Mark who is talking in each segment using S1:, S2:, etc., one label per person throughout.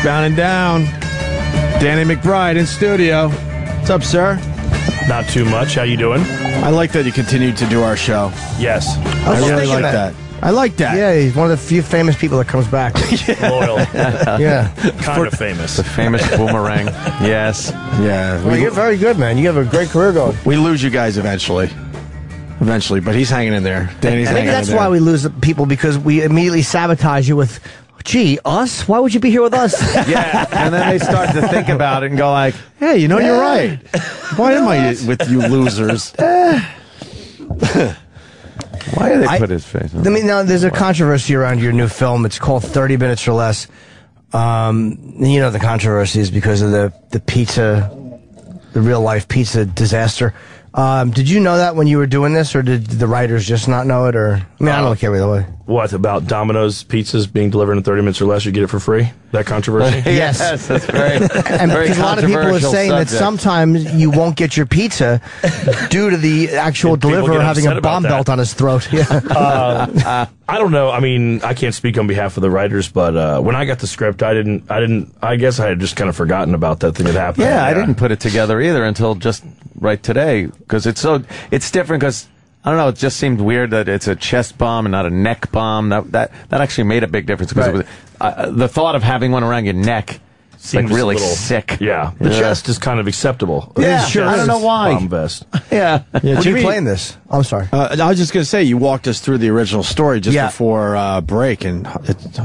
S1: Eastbound and Down. Danny McBride in studio. What's up, sir?
S2: Not too much. How you doing?
S1: I like that you continue to do our show.
S2: Yes.
S1: I really like that. I like that.
S3: Yeah, he's one of the few famous people that comes back.
S2: Loyal.
S3: Yeah.
S2: Kind of famous.
S4: The famous boomerang. Yes.
S1: Yeah.
S3: Well, you're very good, man. You have a great career going.
S1: We lose you guys eventually. Eventually, but he's hanging in there. Danny's hanging in there.
S3: Maybe that's why we lose people, because we immediately sabotage you with, gee, us? Why would you be here with us?
S4: Yeah, and then they start to think about it and go like,
S1: hey, you know, you're right. Why am I with you losers?
S4: why did they put his face on?
S3: I mean, now there's a controversy around your new film. It's called 30 Minutes or Less. You know the controversy is because of the pizza, the real life pizza disaster. Did you know that when you were doing this, or did the writers just not know it? Or I mean, I don't care either way.
S2: What about Domino's pizzas being delivered in 30 minutes or less? You get it for free? That controversy?
S3: Yes,
S4: that's very,
S3: and
S4: very
S3: because a lot of people are saying
S4: subject.
S3: that sometimes you won't get your pizza due to the actual
S2: People
S3: deliverer
S2: get
S3: having
S2: upset
S3: a
S2: about
S3: bomb
S2: that.
S3: belt on his throat. Yeah.
S2: I don't know. I mean, I can't speak on behalf of the writers, but when I got the script, I guess I had just kind of forgotten about that thing that happened.
S4: Yeah, I didn't put it together either until just right today, because it's different, because I don't know, it just seemed weird that it's a chest bomb and not a neck bomb. That actually made a big difference, because it was, the thought of having one around your neck seems like really sick.
S2: Yeah, the chest is kind of acceptable.
S3: Yeah, sure.
S4: I don't know why.
S2: Bomb vest.
S4: Yeah.
S3: When you playing this? I'm sorry.
S1: I was just going to say, you walked us through the original story just before break, and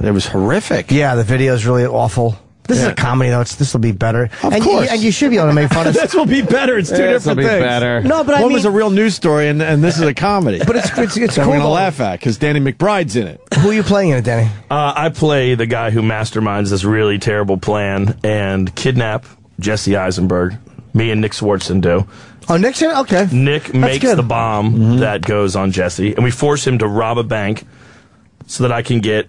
S1: it was horrific.
S3: Yeah, the video is really awful. This is a comedy, though. This will be better.
S1: Of course.
S3: And you should be able to make fun of
S1: This will be better. It's two different things.
S4: Better.
S3: No, but
S1: One was a real news story, and this is a comedy.
S3: But it's
S1: that
S3: cool.
S1: we're going to laugh at, because Danny McBride's in it.
S3: Who are you playing in it, Danny?
S2: I play the guy who masterminds this really terrible plan and kidnap Jesse Eisenberg. Me and Nick Swartzen do.
S3: Oh, Nick's in it? Okay.
S2: Nick makes the bomb that goes on Jesse, and we force him to rob a bank so that I can get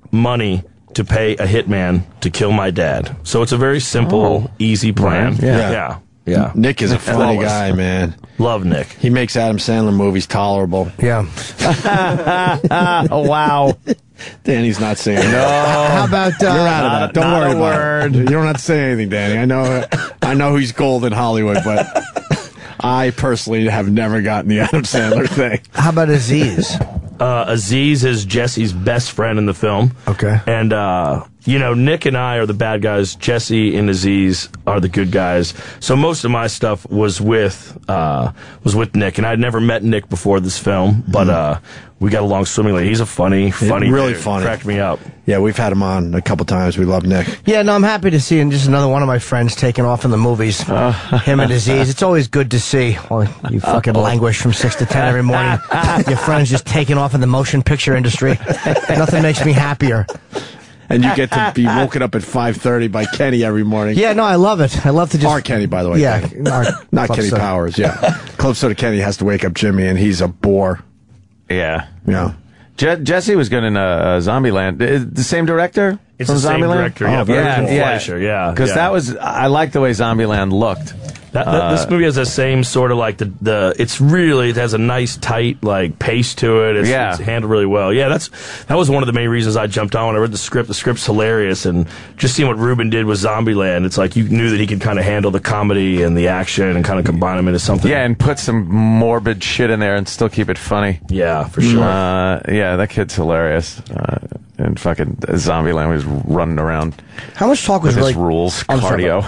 S2: money to pay a hitman to kill my dad. So it's a very simple, easy plan.
S1: Right.
S2: Yeah.
S1: Nick is a funny guy, man.
S2: Love Nick.
S1: He makes Adam Sandler movies tolerable.
S3: Yeah.
S4: Oh, wow.
S1: Danny's not saying no.
S3: How about...
S1: You're out of that. Don't worry
S4: word.
S1: about it. You don't have to say anything, Danny. I know he's gold in Hollywood, but I personally have never gotten the Adam Sandler thing.
S3: How about Aziz?
S2: Aziz is Jesse's best friend in the film.
S3: Okay.
S2: And, Nick and I are the bad guys. Jesse and Aziz are the good guys. So most of my stuff was with Nick, and I'd never met Nick before this film, but we got along swimmingly. He's a funny
S1: really
S2: dude.
S1: funny.
S2: Cracked me up.
S1: Yeah, we've had him on a couple times. We love Nick.
S3: Yeah, no, I'm happy to see just another one of my friends taking off in the movies. Him and Aziz. It's always good to see. Well, you fucking languish from 6 to 10 every morning. Your friends just taking off in the motion picture industry. Nothing makes me happier.
S1: And you get to be woken up at 5:30 by Kenny every morning.
S3: Yeah, no, I love it. I love to just...
S1: Our Kenny, by the way.
S3: Yeah.
S1: Not Kenny Powers, yeah. Club Soda Kenny has to wake up Jimmy, and he's a bore.
S4: Yeah.
S1: Yeah.
S4: Jesse was good in Zombieland. The same director?
S2: It's
S4: from
S2: the same
S4: Zombieland?
S2: director. Yeah, Fleischer. Yeah.
S4: Because that was... I like the way Zombieland looked.
S2: This movie has the same sort of like it has a nice tight like pace to it. It's handled really well. Yeah, that was one of the main reasons I jumped on when I read the script. The script's hilarious, and just seeing what Ruben did with Zombieland, it's like you knew that he could kind of handle the comedy and the action and kind of combine them into something.
S4: Yeah, and put some morbid shit in there and still keep it funny.
S2: Yeah, for sure.
S4: Yeah, that kid's hilarious. And fucking Zombieland was running around.
S3: How much talk was really...
S4: rules, cardio.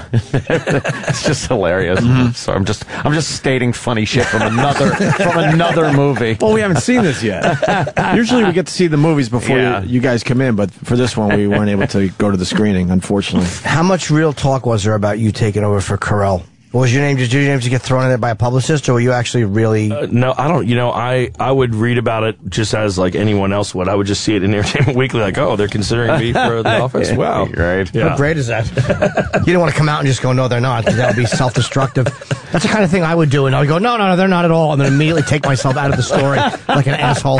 S4: It's just hilarious. So I'm just stating funny shit from another movie.
S1: Well, we haven't seen this yet. Usually we get to see the movies before you guys come in, but for this one we weren't able to go to the screening, unfortunately.
S3: How much real talk was there about you taking over for Carell? Was your name just get thrown in there by a publicist, or were you actually really?
S2: No, I don't. I would read about it just as like anyone else would. I would just see it in Entertainment Weekly, like, oh, they're considering me for the office. Wow,
S4: right?
S2: Yeah.
S3: How great is that? You didn't want to come out and just go, no, they're not, because that would be self-destructive. That's the kind of thing I would do, and I would go, no, they're not at all, and then immediately take myself out of the story like an asshole.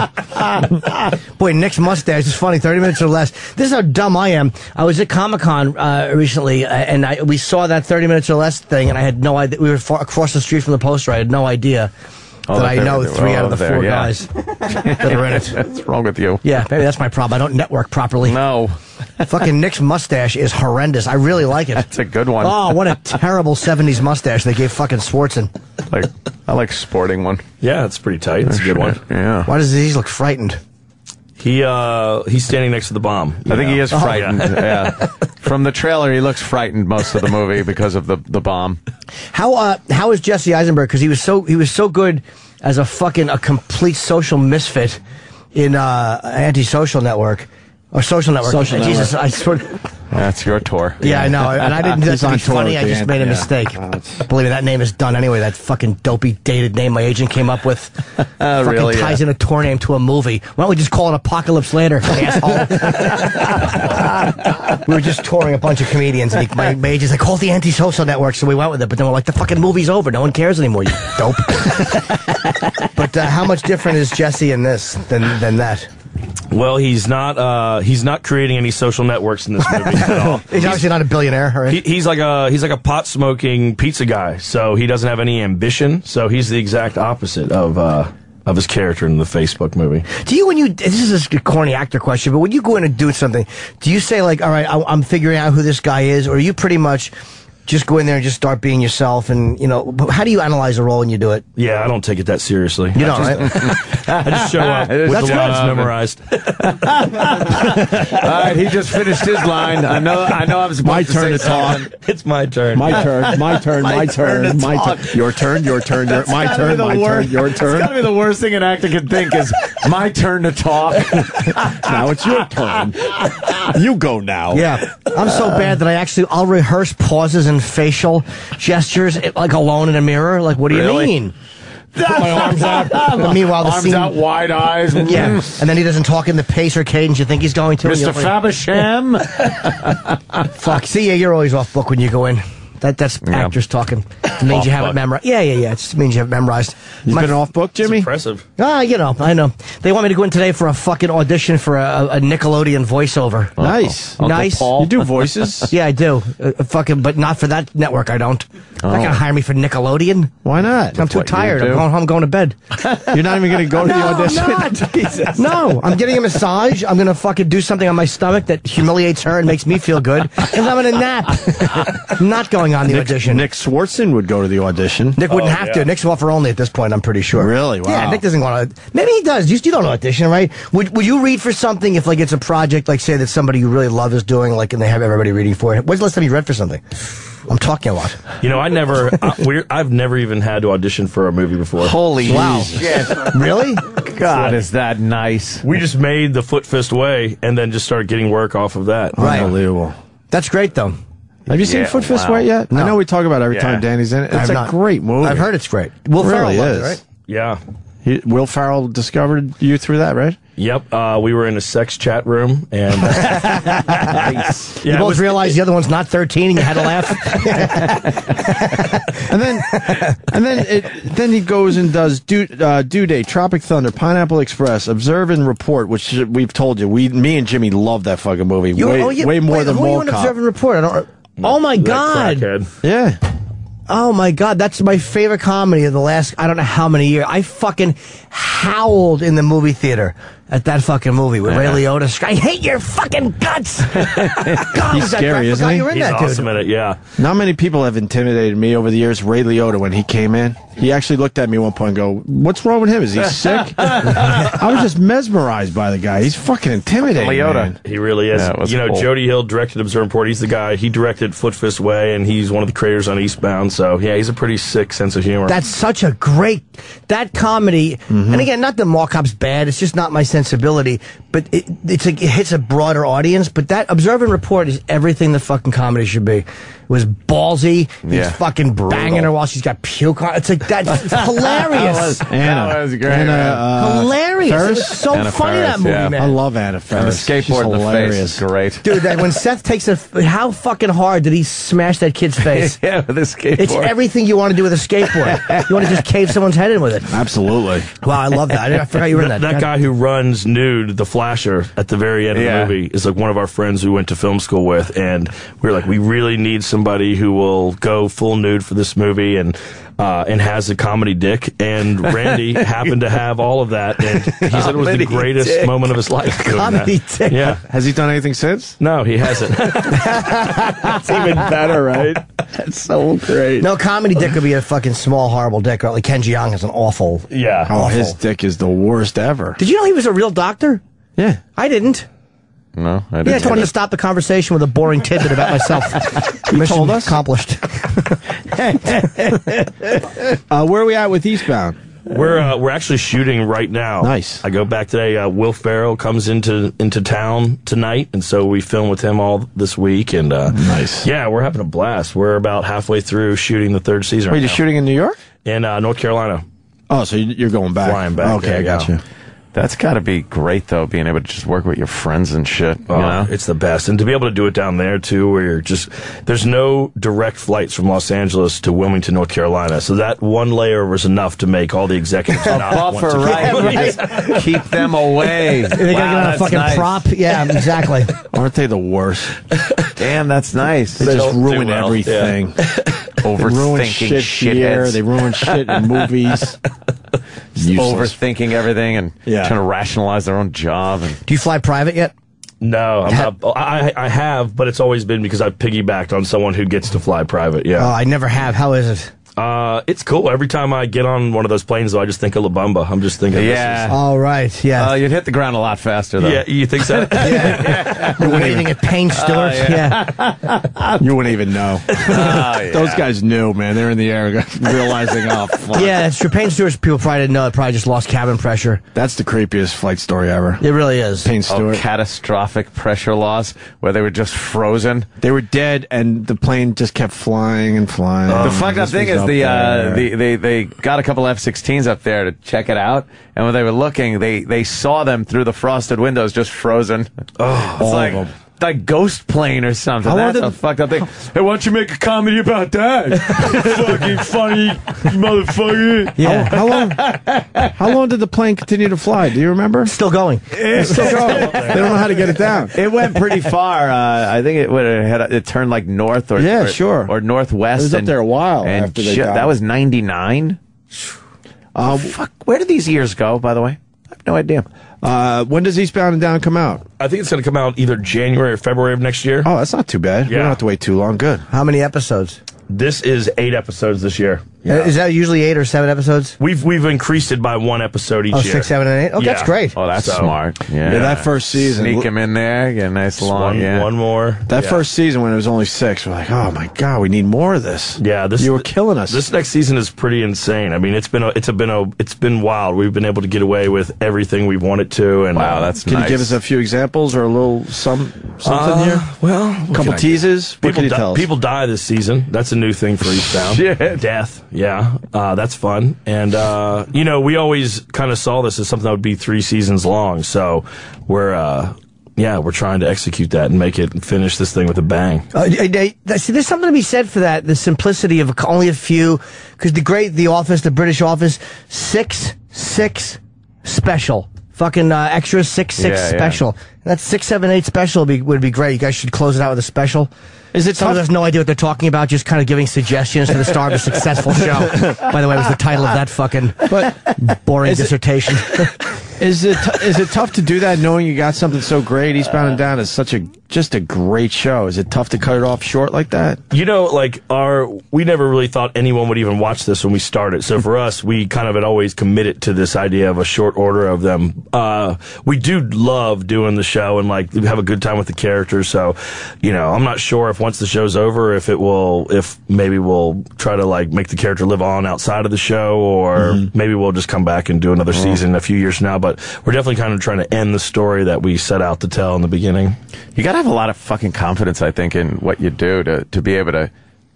S3: Boy, Nick's mustache is funny. 30 minutes or less. This is how dumb I am. I was at Comic-Con recently, and we saw that 30 minutes or less thing, and I had no idea. We were across the street from the poster. I had no idea. that I know 3 out of the 4 guys that are in it.
S4: What's wrong with you?
S3: Yeah, maybe that's my problem. I don't network properly.
S4: No.
S3: Fucking Nick's mustache is horrendous. I really like it.
S4: That's a good one.
S3: Oh, what a terrible 70s mustache they gave fucking Swartzen.
S4: I like sporting one.
S2: Yeah, it's pretty tight. It's a good one.
S4: Yeah.
S3: Why does he look frightened?
S2: He's standing next to the bomb.
S4: I think he is frightened. Yeah. From the trailer, he looks frightened most of the movie because of the bomb.
S3: How is Jesse Eisenberg? Because he was so good as a complete social misfit in Antisocial Network. Or Social Network. Jesus, I sort of...
S4: That's your tour.
S3: Yeah, I know. And I didn't do that to be funny. I just made a mistake. Believe me, that name is done anyway. That fucking dopey, dated name my agent came up with.
S4: Really?
S3: Ties in a tour name to a movie. Why don't we just call it Apocalypse Later, asshole? We were just touring a bunch of comedians, and my agent's like, call it the Antisocial Network, so we went with it. But then we're like, the fucking movie's over. No one cares anymore, you dope. But how much different is Jesse in this than that?
S2: Well, he's not creating any social networks in this movie at all.
S3: He's obviously not a billionaire, right?
S2: He's like a pot smoking pizza guy, so he doesn't have any ambition. So he's the exact opposite of his character in the Facebook movie.
S3: Do you, this is a corny actor question, but when you go in and do something, do you say like, all right, I'm figuring out who this guy is, or are you pretty much just go in there and just start being yourself? And, how do you analyze a role when you do it?
S2: Yeah, I don't take it that seriously.
S3: You don't, right?
S2: I just show up with the lines memorized.
S4: All right, he just finished his line. I know I'm supposed
S1: My
S4: to
S1: turn
S4: say
S1: to talk.
S4: something.
S2: It's my turn.
S1: My turn. My turn. My turn. My turn. Your turn. Your turn. My turn. My turn. Your
S4: It's
S1: turn.
S4: gotta be the worst thing an actor can think is my turn to talk.
S1: Now it's your turn. You go now.
S3: Yeah. I'm so bad that I'll rehearse pauses and facial gestures, like alone in a mirror. Like, what do you
S4: Really?
S3: mean?
S1: Put my arms out.
S3: But meanwhile, the
S4: Arms
S3: scene,
S4: out, wide eyes.
S3: yeah, and then he doesn't talk in the pace or cadence you think he's going to.
S4: Mr. Fabersham.
S3: Fuck. See, you're always off book when you go in. That's actors talking. It means you have it memorized. Yeah. It just means you have it memorized.
S1: You've been off book, Jimmy?
S2: Impressive.
S3: I know. They want me to go in today for a fucking audition for a Nickelodeon voiceover.
S1: Nice.
S4: Uncle
S3: Nice.
S4: Paul.
S1: You do voices?
S3: Yeah, I do. But not for that network, I don't. They're not going to hire me for Nickelodeon.
S1: Why not?
S3: I'm too
S4: what you
S3: tired. I'm
S4: do.
S3: going home, going to bed.
S1: You're not even going to go to the audition?
S3: I'm not.
S1: Jesus.
S3: No, I'm getting a massage. I'm going to fucking do something on my stomach that humiliates her and makes me feel good. And I'm going to nap. I'm not going on the audition.
S1: Nick Swartzen would go to the audition.
S3: Nick wouldn't have to. Nick's offer only at this point, I'm pretty sure.
S1: Really? Wow.
S3: Yeah, Nick doesn't want to. Maybe he does. You don't audition, right? Would you read for something if, like, it's a project, like, say, that somebody you really love is doing, like, and they have everybody reading for it? When's the last time you read for something? I'm talking a lot.
S2: I've never even had to audition for a movie before.
S4: Holy
S3: Wow.
S4: shit.
S3: Really?
S4: God, is that nice?
S2: We just made the Foot Fist Way and then just started getting work off of that.
S3: Right.
S1: Unbelievable.
S3: That's great, though.
S1: Have you seen
S4: Yeah,
S1: Foot Fist
S4: wow.
S1: Way yet?
S3: No.
S1: I know we talk about it every
S4: Yeah.
S1: time Danny's in it. It's
S3: I've
S1: a
S3: not.
S1: great movie.
S3: I've heard it's great. Will
S1: It
S3: Ferrell
S1: really
S3: loved
S1: is.
S3: it, right?
S2: Yeah.
S1: Will Ferrell discovered you through that, right?
S2: Yep. We were in a sex chat room and
S1: Nice.
S3: You both realized the other one's not 13 and you had to laugh?
S1: And then he goes and does Due Date, Tropic Thunder, Pineapple Express, Observe and Report, which we've told you. Me and Jimmy love that fucking movie. Way more than
S3: who
S1: Mall
S3: are you in
S1: Cop.
S3: Observe and Report? I don't. Oh my
S2: that
S3: God!
S2: crackhead.
S1: Yeah.
S3: Oh my God, that's my favorite comedy of the last I don't know how many years. I fucking howled in the movie theater at that fucking movie with Ray Liotta. I hate your fucking guts. God,
S1: He's scary,
S3: I
S1: isn't
S3: forgot
S1: he?
S3: you were in
S2: He's
S3: that,
S2: awesome
S3: dude.
S2: in it, yeah.
S1: Not many people have intimidated me over the years. Ray Liotta, when he came in, he actually looked at me at one point and go, "What's wrong with him? Is he sick?" I was just mesmerized by the guy. He's fucking intimidating.
S4: Liotta.
S1: Man.
S2: He really is.
S4: Yeah, it was cool.
S2: Jody Hill directed Observe and Report. He's the guy. He directed Foot Fist Way, and he's one of the creators on Eastbound. So, yeah, he's a pretty sick sense of humor.
S3: That's such a great that comedy. And again, not that Mall Cop's bad. It's just not my sensibility. But it hits a broader audience. But that Observe and Report is everything the fucking comedy should be. It was ballsy. He's
S4: Yeah.
S3: fucking banging her while she's got puke on. It's like that's hilarious.
S1: Anna.
S4: That was great.
S1: Anna,
S3: Hilarious. It
S1: Ferris?
S3: was so
S4: Anna
S3: funny,
S4: Ferris,
S3: that movie,
S4: yeah.
S3: man.
S1: I love Anna
S4: And the
S1: Ferris. She's
S4: skateboard in the face
S1: hilarious.
S4: is great.
S3: Dude, when Seth takes how fucking hard did he smash that kid's face?
S4: Yeah, with the skateboard.
S3: It's everything you want to do with a skateboard. You want to just cave someone's head in with it.
S1: Absolutely.
S3: Wow, I love that. I forgot you were in that.
S2: That guy who runs Nude, the Flasher, at the very end of
S4: Yeah.
S2: the movie is like one of our friends we went to film school with, and we were like, we really need somebody who will go full nude for this movie. And and has a comedy dick, and Randy happened to have all of that, and he said it was the greatest moment of his life.
S3: Comedy dick.
S2: Yeah.
S1: Has he done anything since?
S2: No, he hasn't.
S1: That's even better, right? That's so great.
S3: No, comedy dick would be a fucking small, horrible dick. Like Ken Jeong is an awful.
S2: Yeah.
S1: Oh, his dick is the worst ever.
S3: Did you know he was a real doctor?
S1: Yeah.
S3: I didn't.
S4: No, I didn't.
S3: Yeah, I just wanted to stop the conversation with a boring tidbit about myself. Mission
S1: told us?
S3: accomplished.
S1: Where are we at with Eastbound?
S2: We're actually shooting right now.
S1: Nice.
S2: I go back today. Will Ferrell comes into town tonight, and so we film with him all this week. And
S1: nice.
S2: Yeah, we're having a blast. We're about halfway through shooting the 3rd season.
S1: Wait,
S2: right
S1: you're
S2: now.
S1: shooting in New York?
S2: In North Carolina.
S1: Oh, so you're going back?
S2: Flying back.
S1: Okay, I got you.
S4: That's got to be great, though, being able to just work with your friends and shit. You
S2: Oh,
S4: know?
S2: it's the best. And to be able to do it down there, too, where you're just, there's no direct flights from Los Angeles to Wilmington, North Carolina. So that one layer was enough to make all the executives not want
S4: Buffer,
S2: to
S4: right? Just keep them away.
S3: They gotta get on a fucking prop. Yeah, exactly.
S1: Aren't they the worst?
S4: Damn, that's nice.
S1: They just
S2: don't do
S1: ruin
S2: well.
S1: everything.
S4: Overthinking
S1: shit
S4: shitheads.
S1: here. They ruin shit in movies. Useless.
S4: Overthinking everything and
S1: Yeah.
S4: trying to rationalize their own job. And
S3: Do you fly private yet?
S2: No, I'm not. I have, but it's always been because I've piggybacked on someone who gets to fly private.
S3: Oh,
S2: Yeah.
S3: I never have. How is it?
S2: It's cool. Every time I get on one of those planes, though, I just think of La Bamba. I'm just thinking,
S4: Yeah.
S3: All right. Yeah.
S4: you'd hit the ground a lot faster, though.
S2: Yeah, you think so?
S3: You're waiting at Payne Stewart. Yeah.
S1: You wouldn't even know.
S4: Yeah.
S1: Those guys knew, man. They're in the air realizing, oh, fuck.
S3: Yeah, that's true. Payne Stewart's people probably didn't know. It probably just lost cabin pressure.
S1: That's the creepiest flight story ever.
S3: It really is.
S1: Payne Stewart.
S4: Catastrophic pressure loss where they were just frozen.
S1: They were dead, and the plane just kept flying and flying.
S4: The fucked up thing is they got a couple F-16s up there to check it out, and when they were looking, they saw them through the frosted windows just frozen. Oh, it's
S1: all
S4: like
S1: of them.
S4: like Ghost Plane or something.
S1: How long
S4: That's
S1: did-
S4: a fucked up thing. Hey, why don't you make a comedy about that? Fucking funny motherfucker.
S3: Yeah.
S1: How long did the plane continue to fly? Do you remember?
S3: Still going.
S1: It's still going. They don't know how to get it down.
S4: It went pretty far. I think it turned like north or
S1: Yeah, sure.
S4: or northwest.
S1: It was up there a while
S4: and
S1: after they
S4: shit,
S1: died.
S4: that was 99. Fuck, where did these years go? By the way, I have no idea.
S1: When does Eastbound and Down come out?
S2: I think it's going to come out either January or February of next year.
S1: Oh, that's not too bad. We
S2: Yeah.
S1: don't have to wait too long. Good.
S3: How many episodes?
S2: This is 8 episodes this year.
S3: Is that usually 8 or 7 episodes?
S2: We've increased it by 1 episode each
S3: Oh,
S2: year.
S3: 6, 7, and 8? Oh, that's
S2: Yeah.
S3: great.
S4: Oh, that's
S2: So-
S4: smart. Yeah.
S1: Yeah, that first season.
S4: Sneak him in there, get a nice long.
S2: One more.
S1: That
S2: Yeah.
S1: first season when it was only 6, we're like, oh my god, we need more of this.
S2: Yeah,
S1: you were killing us.
S2: This next season is pretty insane. I mean, it's been wild. We've been able to get away with everything we wanted to. And
S4: Wow, that's
S1: Can
S4: nice.
S1: you give us a few examples or a little something here?
S2: Well,
S1: A couple teases. What can you tell us?
S2: People die this season. That's a new thing for Eastbound.
S4: Shit.
S2: Death. Yeah, that's fun. And we always kind of saw this as something that would be 3 seasons long. So we're trying to execute that and make it and finish this thing with a bang.
S3: See, there's something to be said for that. The simplicity of only a few. Because The Office, the British Office, 6 special. Fucking extra 6 special. That 6, 7, 8 special would be great. You guys should close it out with a special.
S1: Is it
S3: Someone
S1: tough?
S3: has no idea what they're talking about, just kind of giving suggestions to the star of a successful show. By the way, was the title of that fucking boring dissertation.
S1: Is it tough to do that knowing you got something so great? Eastbound and Down is just a great show. Is it tough to cut it off short like that?
S2: We never really thought anyone would even watch this when we started. So for us, we kind of had always committed to this idea of a short order of them. We do love doing the show and we have a good time with the characters. So, I'm not sure if once the show's over, if maybe we'll try to make the character live on outside of the show, or maybe we'll just come back and do another season a few years from now. But we're definitely kind of trying to end the story that we set out to tell in the beginning.
S4: You gotta have a lot of fucking confidence, I think, in what you do to be able to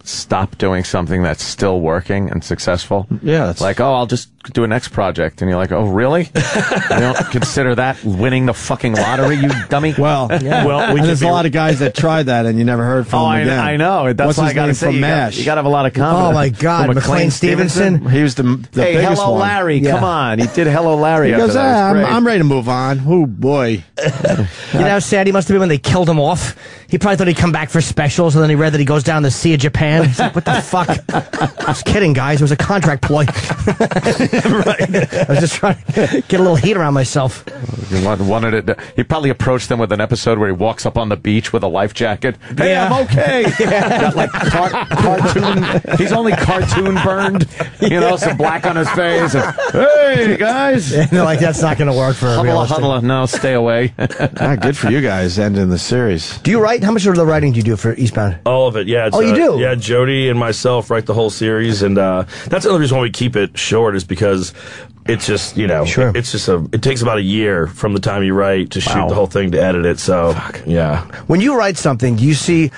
S4: stop doing something that's still working and successful.
S1: Yeah, that's
S4: I'll just do a next project, and you're like, oh, really? You don't consider that winning the fucking lottery, you dummy?
S1: Well, yeah.
S2: Well,
S1: there's a lot of guys that tried that, and you never heard from them again.
S4: I know. That's
S1: What's
S4: why
S1: his
S4: I gotta
S1: name
S4: say
S1: from
S4: you
S1: MASH?
S4: gotta have a lot of confidence.
S3: Oh, my God.
S4: From
S3: McLean Stevenson?
S1: He was the
S4: Hey,
S1: biggest
S4: hello,
S1: one.
S4: Larry.
S3: Yeah.
S4: Come on. He did Hello, Larry.
S1: He
S4: after
S1: goes,
S4: that. It was great.
S1: I'm ready to move on. Oh, boy.
S3: You know how sad he must have been when they killed him off? He probably thought he'd come back for specials, and then he read that he goes down the Sea of Japan. man. He's like, what the fuck? I was kidding, guys. It was a contract ploy. Right. I was just trying to get a little heat around myself.
S4: Wanted it. He probably approached them with an episode where he walks up on the beach with a life jacket. Hey,
S3: Yeah.
S4: I'm okay. Got like cartoon. He's only cartoon burned. You know, some black on his face. And, hey guys.
S3: And they're like, that's not going to work for a realistic.
S4: Huddle. No, stay away.
S1: Good for you guys ending the series.
S3: Do you write? How much of the writing do you do for Eastbound?
S2: All of it, yeah. It's,
S3: you do?
S2: Yeah, Jody and myself write the whole series, and that's another reason why we keep it short, is because it's just,
S3: Sure.
S2: it's just it takes about a year from the time you write to shoot the whole thing to edit it, so, yeah.
S3: When you write something, do you see,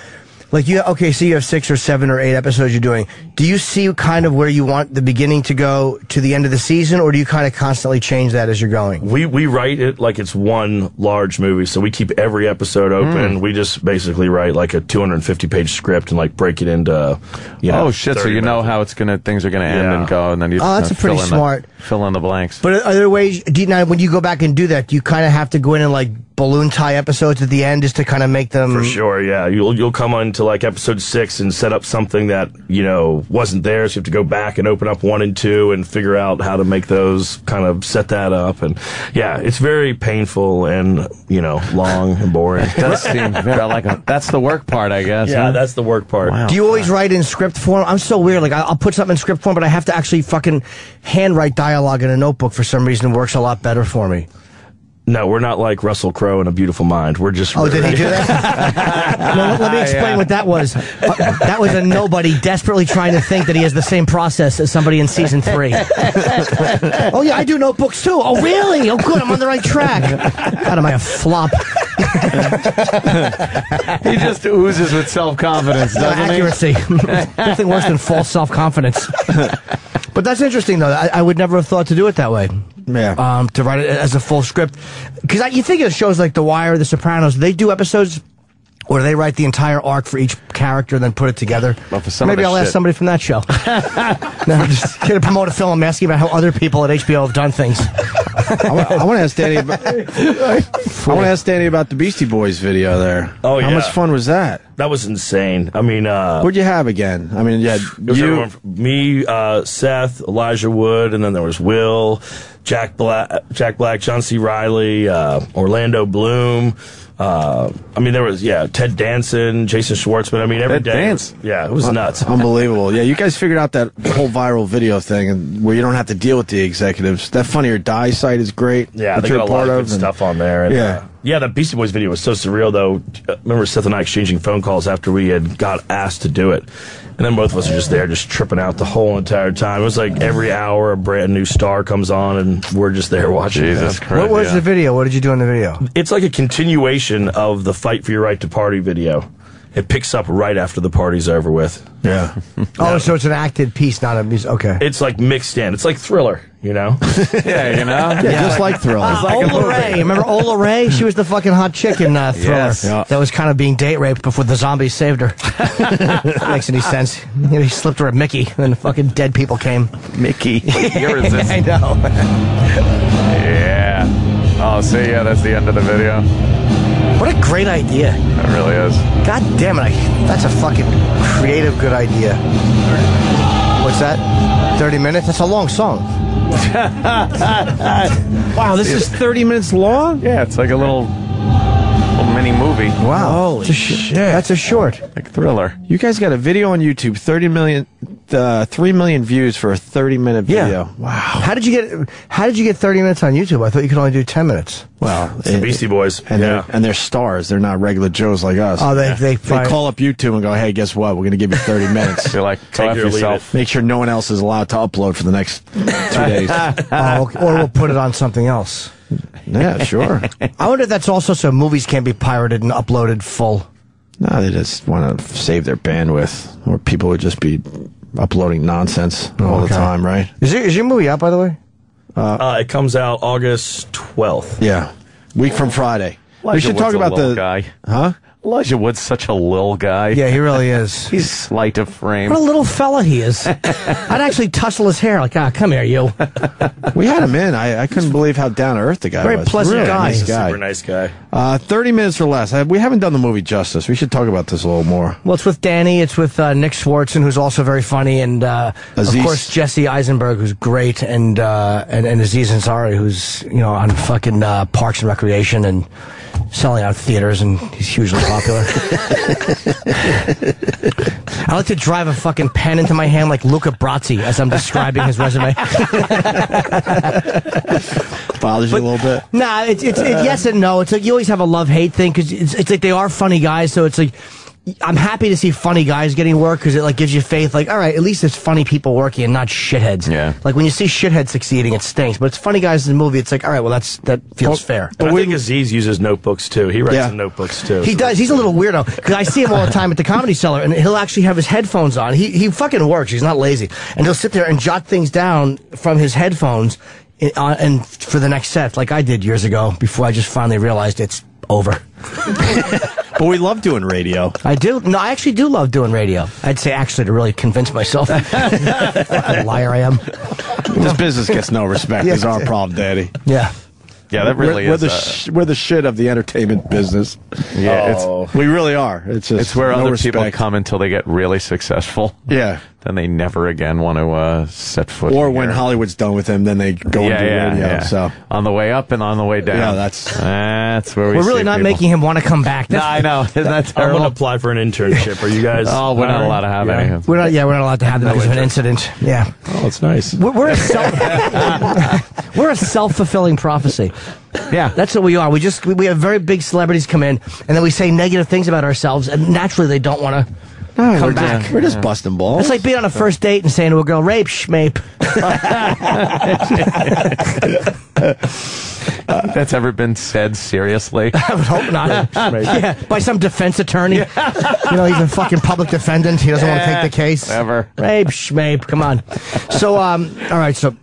S3: like, you have 6 or 7 or 8 episodes you're doing. Do you see kind of where you want the beginning to go to the end of the season, or do you kind of constantly change that as you're going? We
S2: write it like it's one large movie, so we keep every episode open. We just basically write like a 250-page script and like break it into,
S4: oh shit! So you know how things are gonna end and go, and then you.
S3: That's a pretty smart.
S4: Fill in the blanks.
S3: But are there ways? Now, when you go back and do that, do you kind of have to go in and like balloon tie episodes at the end just to kind of make them?
S2: For sure, yeah. You'll come on to like episode 6 and set up something that wasn't there, so you have to go back and open up 1 and 2 and figure out how to make those, kind of set that up, and yeah, it's very painful and long and boring.
S4: It does seem that's the work part, I guess.
S2: Yeah,
S4: huh?
S2: that's the work part.
S4: Wow.
S3: Do you always write in script form? I'm so weird. Like I'll put something in script form, but I have to actually fucking handwrite dialogue in a notebook for some reason. It works a lot better for me.
S2: No, we're not like Russell Crowe in A Beautiful Mind. We're just...
S3: Oh, did he do that? No, let me explain what that was. That was a nobody desperately trying to think that he has the same process as somebody in season 3. Oh, yeah, I do notebooks too. Oh, really? Oh, good, I'm on the right track. God, am I a flop?
S4: He just oozes with self-confidence, doesn't
S3: Accuracy. Nothing worse than false self-confidence. But that's interesting, though. I would never have thought to do it that way.
S1: Yeah.
S3: To write it as a full script. Because you think of shows like The Wire, The Sopranos, they do episodes, or they write the entire arc for each character and then put it together.
S4: Well, for some
S3: Maybe
S4: of the
S3: I'll ask
S4: shit.
S3: somebody from that show. No, I'm just going to promote a film. I'm asking about how other people at HBO have done things.
S1: I want to ask Danny about, the Beastie Boys video there.
S2: Oh, yeah.
S1: How much fun was that?
S2: That was insane. I mean...
S1: what'd you have again? I mean,
S2: it was everyone from me, Seth, Elijah Wood, and then there was Will, Jack Black, John C. Reilly, Orlando Bloom. I mean, there was, Ted Danson, Jason Schwartzman. I mean, every day. It was nuts.
S1: Unbelievable. Yeah, you guys figured out that whole viral video thing, and where you don't have to deal with the executives. That Funny or Die site is great.
S2: Yeah, they got a lot of good stuff on there. And, that Beastie Boys video was so surreal, though. Remember Seth and I exchanging phone calls after we had got asked to do it. And then both of us are just there, just tripping out the whole entire time. It was like every hour a brand new star comes on, and we're just there watching.
S4: Jesus Christ.
S3: What was the video? What did you do in the video?
S2: It's like a continuation of the Fight for Your Right to Party video. It picks up right after the party's over with.
S1: Yeah.
S3: Oh, so it's an acted piece, not a music. Okay.
S2: It's like mixed in. It's like Thriller,
S4: Yeah,
S1: just like Thriller.
S3: Like Ola Ray. Remember Ola Ray? She was the fucking hot chick in Thriller.
S4: Yes.
S1: Yeah.
S3: That was kind of being date raped before the zombies saved her. That makes any sense. He slipped her a Mickey, and the fucking dead people came.
S4: Mickey. You're
S3: I know.
S4: Yeah. Oh, see, that's the end of the video.
S3: What a great idea.
S4: It really is.
S3: God damn it. That's a fucking creative, good idea. What's that? 30 minutes? That's a long song.
S1: Wow, this is 30 minutes long?
S4: Yeah, it's like a little mini movie.
S3: Wow.
S1: Holy
S3: shit. That's a short.
S4: Like Thriller.
S1: You guys got a video on YouTube, 3 million views for a 30-minute video.
S3: Yeah. Wow. How did you get 30 minutes on YouTube? I thought you could only do 10 minutes.
S1: Well,
S2: It's the Beastie Boys.
S1: and they're stars. They're not regular Joes like us.
S3: Oh, they
S1: call up YouTube and go, "Hey, guess what? We're going to give you 30 minutes.
S4: You're like,
S2: Take
S4: go F
S2: it or leave
S4: yourself.
S1: Make sure no one else is allowed to upload for the next 2 days."
S3: Oh, okay. Or we'll put it on something else.
S1: Yeah, sure.
S3: I wonder if that's also so movies can't be pirated and uploaded full.
S1: No, they just want to save their bandwidth, or people would just be uploading nonsense all the time, right?
S3: Is your movie out, by the way?
S2: It comes out August 12th.
S1: Yeah, week from Friday. We should talk
S4: Wood's a
S1: about
S4: little
S1: the
S4: guy.
S1: huh?
S4: Elijah Wood's such a little guy.
S3: Yeah, he really is.
S4: He's slight of frame.
S3: What a little fella he is. I'd actually tussle his hair like, come here, you.
S1: We had him in. I couldn't believe how down to earth the guy was.
S3: Very pleasant
S1: really
S3: guy.
S1: Nice guy.
S2: Super nice guy.
S1: 30 minutes or less. We haven't done the movie justice. We should talk about this a little more.
S3: Well, it's with Danny. It's with Nick Swartzen, who's also very funny, and of course Jesse Eisenberg, who's great, and Aziz Ansari, who's on fucking Parks and Recreation and selling out theaters, and he's hugely popular. I like to drive a fucking pen into my hand like Luca Brasi as I'm describing his resume.
S1: Bothers you a little bit?
S3: Nah, it's yes and no. It's like you always have a love-hate thing, because it's like they are funny guys, so it's like I'm happy to see funny guys getting work, because it like gives you faith. Like, all right, at least there's funny people working and not shitheads.
S4: Yeah.
S3: Like when you see shitheads succeeding, it stinks. But it's funny guys in the movie. It's like, all right, well that feels fair.
S2: But I think Aziz uses notebooks too. He writes in notebooks too.
S3: He does. He's a little weirdo, because I see him all the time at the Comedy Cellar, and he'll actually have his headphones on. He fucking works. He's not lazy, and he'll sit there and jot things down from his headphones, and for the next set, like I did years ago, before I just finally realized it's over.
S1: But we love doing radio.
S3: I do. No, I actually do love doing radio. I'd say actually to really convince myself. Fucking liar I am.
S1: This business gets no respect. It's our problem, Daddy.
S3: Yeah.
S4: Yeah, that really is.
S1: We're the shit of the entertainment business.
S4: Yeah,
S1: we really are. It's
S4: where
S1: no
S4: other
S1: respect.
S4: people come until they get really successful.
S1: Yeah.
S4: Then they never again want to set foot.
S1: Or
S4: in
S1: when
S4: here.
S1: Hollywood's done with him, then they go and do radio.
S4: Yeah.
S1: So
S4: on the way up and on the way down.
S1: Yeah, that's
S4: where
S3: we're really not making him want to come back.
S4: No, I know. Isn't that
S2: I'm
S4: terrible?
S2: going to apply for an internship. Are you guys?
S4: Oh, we're not allowed to have any.
S3: We're not allowed to have them because of an incident. Yeah.
S2: Oh, it's nice.
S3: We're a self-fulfilling prophecy.
S4: Yeah,
S3: that's what we are. We have very big celebrities come in, and then we say negative things about ourselves, and naturally they don't want to come back.
S1: We're just busting balls.
S3: It's like being on a first date and saying to a girl, "Rape, schmape."
S4: That's ever been said seriously?
S3: I would hope not. Yeah, by some defense attorney. He's a fucking public defendant. He doesn't want to take the case.
S4: Ever.
S3: Rape, schmape. Come on. So, all right. So,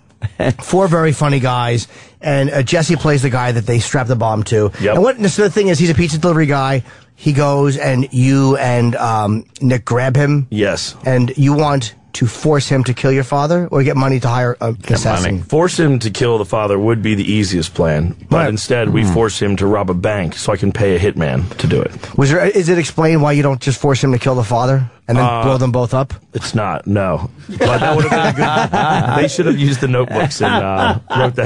S3: 4 very funny guys, and Jesse plays the guy that they strap the bomb to.
S2: Yep.
S3: And so the thing is, he's a pizza delivery guy. He goes, and you and Nick grab him.
S2: Yes.
S3: And you want to force him to kill your father, or get money to hire an assassin?
S2: Force him to kill the father would be the easiest plan, but instead we force him to rob a bank so I can pay a hitman to do it.
S3: Is it explained why you don't just force him to kill the father and then blow them both up?
S2: It's not, no. But that would have been good. They should have used the notebooks and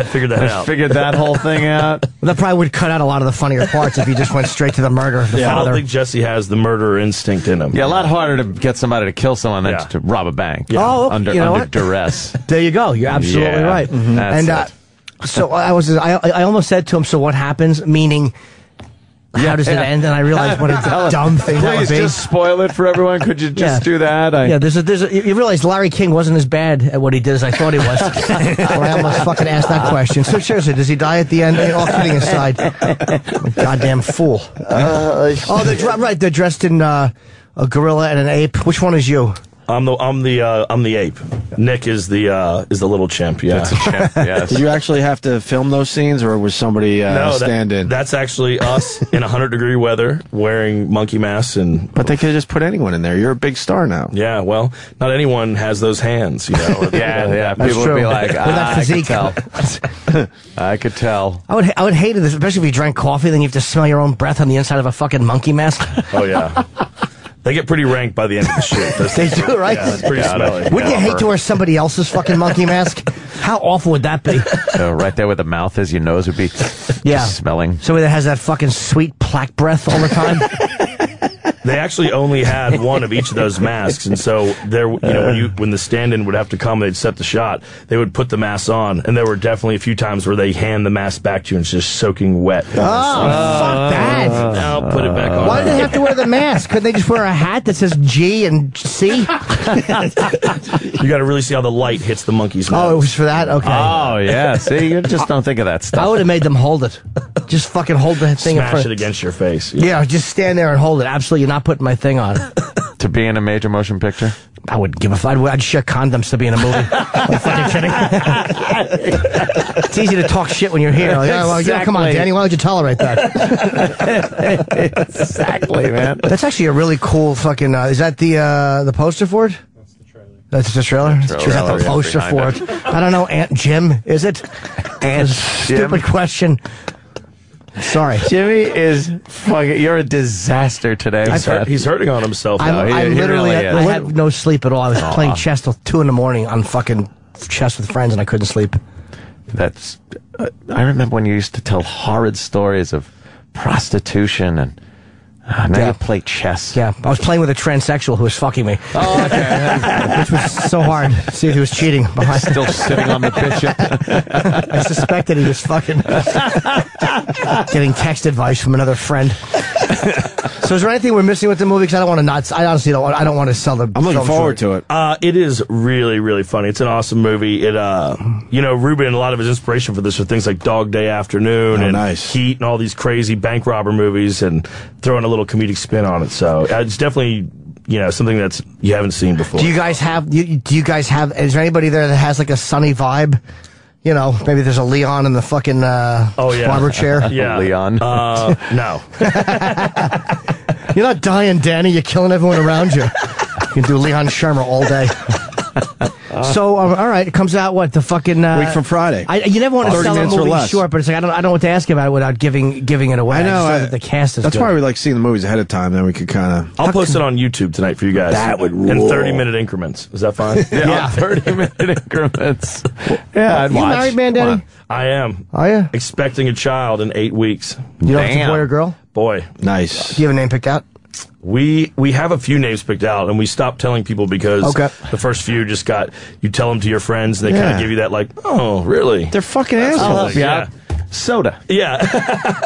S2: figured that out.
S4: Figured that whole thing out.
S3: Well, that probably would cut out a lot of the funnier parts if you just went straight to the murder of the father.
S2: I don't think Jesse has the murderer instinct in him.
S4: Yeah, a lot harder to get somebody to kill someone than to rob a bank.
S3: Yeah. Oh,
S4: under duress.
S3: There you go. You're absolutely right.
S4: Mm-hmm. And
S3: so I almost said to him, "So what happens?" Meaning, how does it end? And I realized what a dumb thing that would be.
S4: Please just spoil it for everyone. Could you just do that?
S3: You realize Larry King wasn't as bad at what he did as I thought he was. Well, I almost fucking asked that question. So seriously, does he die at the end? All kidding aside, goddamn fool. They're dressed in a gorilla and an ape. Which one is you?
S2: I'm the ape. Nick is the little chimp. Yeah,
S4: that's a chimp. Yes.
S1: Did you actually have to film those scenes, or was somebody stand in?
S2: That's actually us in 100-degree weather wearing monkey masks
S1: But they could just put anyone in there. You're a big star now.
S2: Yeah, well, not anyone has those hands.
S4: Yeah. People would be like, I could tell. I could tell.
S3: I would hate it, especially if you drank coffee, then you have to smell your own breath on the inside of a fucking monkey mask.
S2: Oh yeah. They get pretty rank by the end of the shoot.
S3: They do, right?
S2: Yeah, it's pretty smelly.
S3: Wouldn't you hate to wear somebody else's fucking monkey mask? How awful would that be?
S4: Right there where the mouth is, your nose would be smelling.
S3: Somebody that has that fucking sweet plaque breath all the time.
S2: They actually only had one of each of those masks, and so when the stand-in would have to come, they'd set the shot. They would put the mask on, and there were definitely a few times where they hand the mask back to you and it's just soaking wet.
S3: Fuck that!
S2: Now put it back on.
S3: Why do they have to wear the mask? Couldn't they just wear a hat that says G and C?
S2: You got to really see how the light hits the monkey's nose.
S3: Oh, it was for that? Okay.
S4: Oh yeah. See, you just don't think of that stuff.
S3: I would have made them hold it. Just fucking hold the thing in front.
S2: Smash it against your face.
S3: Yeah, just stand there and hold it. Absolutely, you're not putting my thing on.
S4: To be in a major motion picture?
S3: I would give a fuck. I'd share condoms to be in a movie. Are you fucking kidding? It's easy to talk shit when you're here. Like, oh, well, yeah, come on, Danny, why don't you tolerate that?
S4: Exactly, man.
S3: That's actually a really cool fucking. Is that the poster for it? That's the trailer. Is that the poster for it? I don't know. Aunt Jim, is it?
S4: Aunt Jim.
S3: Stupid question. Sorry,
S4: Jimmy is fucking. You're a disaster today.
S2: He's hurting on himself now.
S3: I literally
S4: really
S3: I had no sleep at all. I was playing chess till 2 a.m. on fucking chess with friends, and I couldn't sleep.
S4: That's. I remember when you used to tell horrid stories of prostitution and. Now you play chess.
S3: Yeah, I was playing with a transsexual who was fucking me.
S4: Oh, okay.
S3: Which was so hard. See if he was cheating. Behind.
S4: Still sitting on the bishop.
S3: I suspected he was fucking getting text advice from another friend. So is there anything we're missing with the movie? Because I don't want to not. I honestly don't. I don't want to sell the.
S1: I'm looking forward to it.
S2: It is really, really funny. It's an awesome movie. It, Ruben, a lot of his inspiration for this are things like Dog Day Afternoon and Heat and all these crazy bank robber movies, and throwing a little comedic spin on it. So it's definitely something that's you haven't seen before.
S3: Do you guys have? Do you guys have? Is there anybody there that has like a sunny vibe? Maybe there's a Leon in the fucking barber chair.
S2: Yeah,
S4: Leon.
S2: No.
S3: You're not dying, Danny. You're killing everyone around you. You can do Leon Shermer all day. So, all right, it comes out, what, the fucking...
S1: week from Friday.
S3: You never want to sell a movie short, but it's like, I don't know what to ask about it without giving it away.
S1: I know.
S3: That the cast is
S1: That's
S3: good.
S1: why we like seeing the movies ahead of time, then we could kind of...
S2: I'll post it on YouTube tonight for you guys.
S1: That would rule.
S2: In 30-minute increments. Is that fine?
S4: Yeah, 30-minute increments. Yeah, I'd
S3: You
S4: watch.
S3: married, man, Danny?
S2: I am.
S3: Oh, yeah?
S2: Expecting a child in 8 weeks.
S3: You know if it's a boy or girl?
S2: Boy.
S1: Nice.
S3: Do you have a name picked out?
S2: We have a few names picked out, and we stopped telling people because the first few just got, you tell them to your friends, and they kind of give you that, like, oh, really?
S1: They're fucking assholes.
S2: Yeah.
S4: Soda.
S2: Yeah.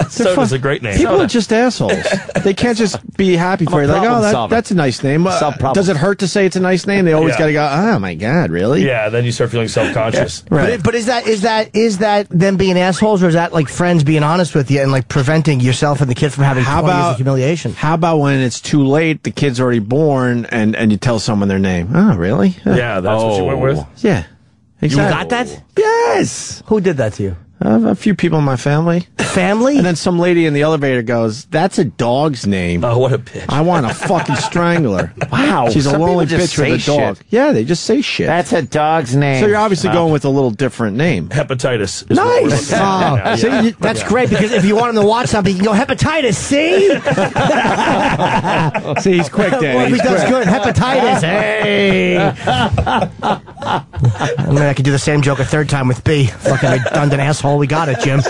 S2: Soda's a great name.
S1: People are just assholes. They can't just be happy for you. Like, oh, that's a nice name. Does it hurt to say it's a nice name? They always got to go, oh, my God, really?
S2: Yeah, then you start feeling self-conscious.
S1: Yeah. Right.
S3: But is that them being assholes, or is that like friends being honest with you and like preventing yourself and the kid from having 20 years of humiliation?
S1: How about when it's too late, the kid's already born, and you tell someone their name? Oh, really?
S2: Yeah, that's what you went with?
S1: Yeah. Exactly.
S3: You got that?
S1: Yes.
S3: Who did that to you?
S1: A few people in my family.
S3: Family?
S1: And then some lady in the elevator goes, that's a dog's name.
S2: Oh, what a bitch.
S1: I want to fucking strangle her.
S4: Wow.
S1: She's a
S4: Some
S1: lonely
S4: people just
S1: bitch with a
S4: say
S1: dog.
S4: shit.
S1: Yeah, they just say shit.
S4: That's a dog's name.
S1: So you're obviously going with a little different name.
S2: Hepatitis. Is what we're
S3: Nice.
S2: looking at now.
S3: See, that's great, because if you want him to watch something, you can go, hepatitis, see?
S1: See, he's quick, Dan.
S3: Well, if he does good, hepatitis, hey! And then I could do the same joke a third time with B. Fucking redundant asshole, we got it, Jim.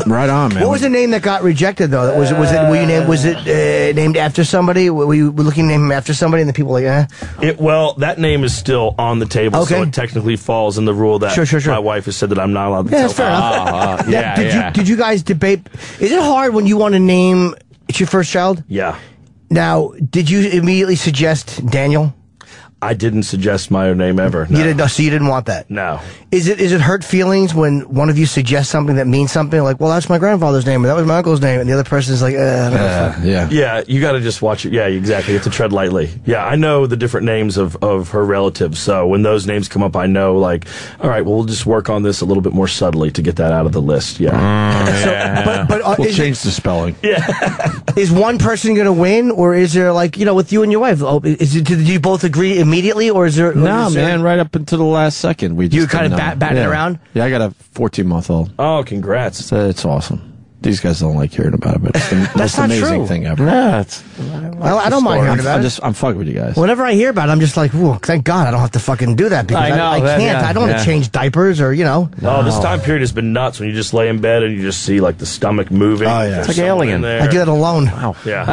S1: Right on, man.
S3: What was the name that got rejected, though? Was it named after somebody? Were you looking to name him after somebody, and the people were like, eh?
S2: Well, that name is still on the table, so it technically falls in the rule that
S3: Sure.
S2: my wife has said that I'm not allowed to
S3: Yeah,
S2: tell
S3: that's fair enough.
S2: people.
S3: Did you guys debate? Is it hard when you want to name? It's your first child.
S2: Yeah.
S3: Now, did you immediately suggest Daniel?
S2: I didn't suggest my own name ever. No.
S3: You didn't. So you didn't want that.
S2: No.
S3: Is it hurt feelings when one of you suggests something that means something? Like, well, that's my grandfather's name, or that was my uncle's name, and the other person's like,
S1: yeah.
S2: Yeah, you got to just watch it. Yeah, exactly. You have to tread lightly. Yeah, I know the different names of her relatives, so when those names come up, I know, like, all right, well, we'll just work on this a little bit more subtly to get that out of the list. Yeah.
S3: But
S1: we'll change the spelling.
S2: Yeah.
S3: Is one person going to win, or is there, like, with you and your wife? Did you both agree immediately, or is there?
S1: No, man. Right up until the last second, we just
S3: you kind of batted around.
S1: Yeah, I got a 14-month-old.
S2: Oh, congrats!
S1: It's awesome. These guys don't like hearing about it, but it's the most amazing thing ever.
S3: Yeah, I don't mind hearing about it.
S1: I'm fucking with you guys.
S3: Whenever I hear about it, I'm just like, ooh, thank God I don't have to fucking do that, because I can't. Yeah, I don't want to change diapers or,
S2: No, this time period has been nuts when you just lay in bed and you just see, like, the stomach moving.
S1: Oh, yeah.
S4: It's like Alien.
S3: I do that alone.
S2: Wow. Yeah.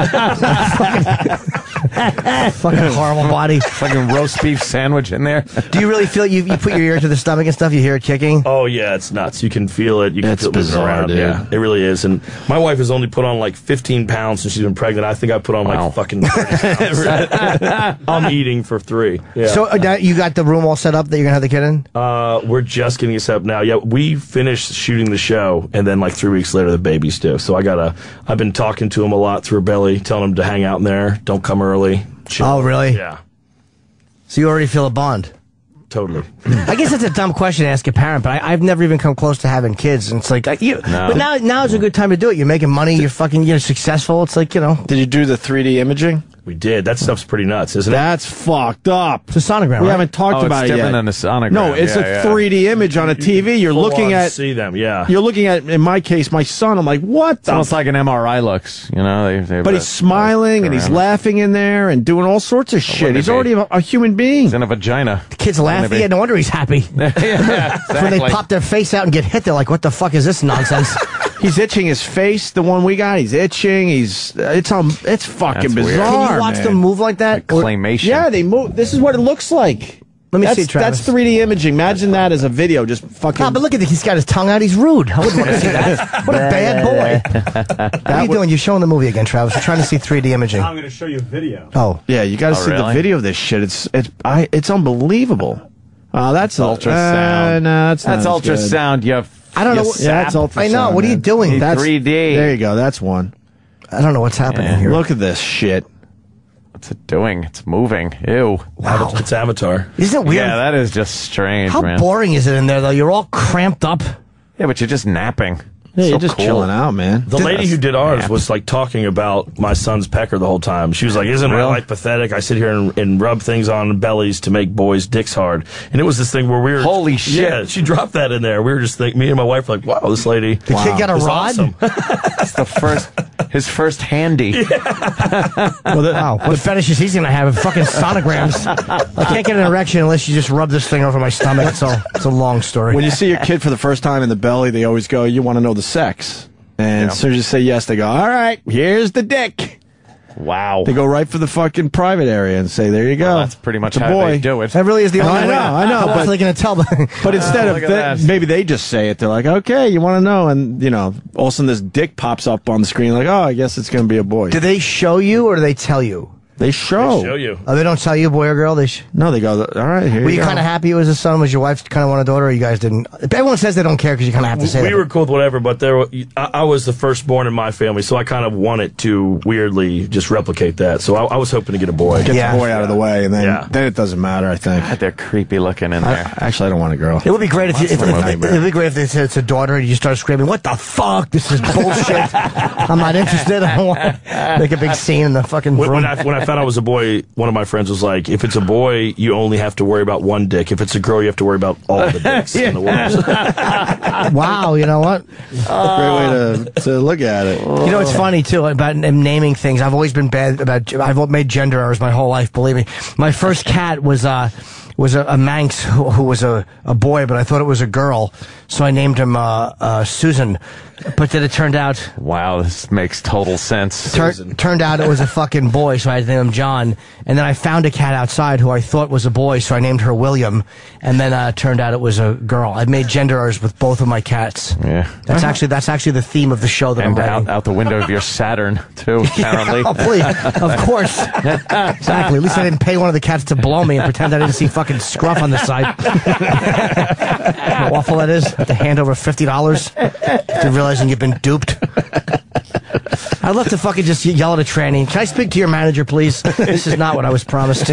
S3: Fucking horrible body.
S4: Fucking roast beef sandwich in there.
S3: Do you really feel you put your ear to the stomach and stuff? You hear it kicking?
S2: Oh yeah, it's nuts. You can feel it. You can feel it moving
S1: bizarre,
S2: around.
S1: dude.
S2: Yeah, it really is. And my wife has only put on like 15 pounds since she's been pregnant. I think I put on like fucking 30 pounds. I'm eating for 3. Yeah.
S3: So now you got the room all set up that you're gonna have the kid in?
S2: We're just getting it set up now. Yeah, we finished shooting the show, and then like 3 weeks later, the baby's due. So I've been talking to him a lot through Belly, telling him to hang out in there, don't come early. Chill.
S3: Oh, really?
S2: Yeah.
S3: So you already feel a bond?
S2: Totally.
S3: I guess it's a dumb question to ask a parent, but I've never even come close to having kids. And it's like, but now is a good time to do it. You're making money. You're successful. It's like,
S1: Did you do the 3D imaging?
S2: We did. That stuff's pretty nuts, isn't it?
S1: That's fucked up.
S3: It's a sonogram,
S1: We
S3: right?
S1: haven't talked about it yet.
S4: It's different than a sonogram.
S1: No, it's a 3D image on a TV. You're looking at.
S2: See them, yeah.
S1: You're looking at, in my case, my son. I'm like, what?
S4: It's almost like an MRI looks,
S1: But he's smiling and he's laughing in there and doing all sorts of shit. He's already a human being.
S4: He's in a vagina.
S3: The kid's laughing. Yeah, no wonder he's happy.
S4: Yeah, exactly.
S3: When they pop their face out and get hit, they're like, what the fuck is this nonsense?
S1: He's itching his face. The one we got, he's itching. It's fucking
S4: That's
S1: bizarre.
S4: weird.
S3: Can you watch them move like that?
S4: Claymation.
S1: Yeah, they move. This is what it looks like.
S3: Let me see, Travis.
S1: That's 3D imaging. Imagine that as a video. Just fucking.
S3: No, but look at this. He's got his tongue out. He's rude. I wouldn't want to see that. What a bad boy. What are you doing? You're showing the movie again, Travis. We're trying to see 3D imaging.
S5: I'm going to show you a video.
S3: Oh.
S1: Yeah, you got to see the video of this shit. It's unbelievable. That's
S4: ultrasound.
S1: No,
S4: that's ultrasound. You have.
S3: I don't know.
S1: Yeah, that's ultrasound.
S3: I know. What are you doing?
S1: That's
S4: 3D.
S1: There you go. That's one.
S3: I don't know what's happening here.
S1: Look at this shit.
S4: What's it doing? It's moving. Ew.
S2: Wow. It's Avatar.
S3: Isn't it weird?
S4: Yeah, that is just strange,
S3: How
S4: man.
S3: boring is it in there, though? You're all cramped up.
S4: Yeah, but you're just napping.
S1: Yeah,
S4: So
S1: you're just
S4: cool.
S1: chilling out, man.
S2: The lady who did ours was like talking about my son's pecker the whole time. She was like, "Isn't my life pathetic? I sit here and rub things on bellies to make boys' dicks hard." And it was this thing where we were
S4: Holy shit.
S2: Yeah, she dropped that in there. We were just thinking, me and my wife were like, "Wow, this lady."
S3: The kid got a
S2: is
S3: rod?
S2: awesome.
S4: It's his first handy.
S3: Wow. What fetishes he's going to have? Fucking sonograms. I can't get an erection unless you just rub this thing over my stomach. It's a long story.
S1: When you see your kid for the first time in the belly, they always go, "You want to know the sex?" And as soon as you say yes, they go, "All right, here's the dick."
S4: Wow.
S1: They go right for the fucking private area and say, "There you go."
S4: Well, that's pretty much
S1: It's a
S4: how
S1: boy.
S4: they do it.
S3: That really is the only way.
S1: I know,
S3: How else are they going to tell?
S1: But instead of
S4: look at
S1: that,
S4: that.
S1: maybe they just say it. They're like, "Okay, you want to know?" And all of a sudden this dick pops up on the screen. Like, "Oh, I guess it's going to be a boy."
S3: Do they show you or do they tell you?
S1: They show.
S2: Show you.
S3: Oh, they don't tell you, boy or girl?
S1: No, they go, "All right, here
S3: Were
S1: you
S3: you
S1: go."
S3: kind of happy it was a son? Was your wife kind of want a daughter, or you guys didn't? Everyone says they don't care because you kind of have to say
S2: We
S3: that.
S2: were cool with whatever, but I was the firstborn in my family, so I kind of wanted to weirdly just replicate that. So I was hoping to get a boy.
S1: Get
S3: Yeah.
S1: the boy out of the way, and
S2: Yeah.
S1: then it doesn't matter. I think.
S4: God, they're creepy looking in there.
S1: Actually, I don't want a girl.
S3: It would be great if
S1: Movie, man.
S3: it'd be great if they said it's a daughter and you start screaming, "What the fuck? This is bullshit. I'm not interested. I don't want to make a big scene in the fucking room."
S2: When I found out I was a boy, one of my friends was like, "If it's a boy, you only have to worry about one dick. If it's a girl, you have to worry about all the dicks in the world."
S3: Wow, you know what?
S1: Great way to look at it.
S3: You know, it's funny too about naming things. I've always been bad about. I've made gender errors my whole life. Believe me. My first cat was a Manx who was a boy, but I thought it was a girl, so I named him Susan. But then it turned out
S4: Wow, this makes total sense.
S3: turned out it was a fucking boy, so I had to name him John. And then I found a cat outside who I thought was a boy, so I named her William. And then turned out it was a girl. I've made gender errors with both of my cats.
S4: Yeah.
S3: That's actually the theme of the show that
S4: And
S3: I'm writing.
S4: out the window of your Saturn, too, apparently.
S3: Oh, please. Of course. Exactly. At least I didn't pay one of the cats to blow me and pretend I didn't see fucking scruff on the side. How awful that is. To hand over $50 after realizing you've been duped. I'd love to fucking just yell at a tranny. Can I speak to your manager, please? This is not what I was promised.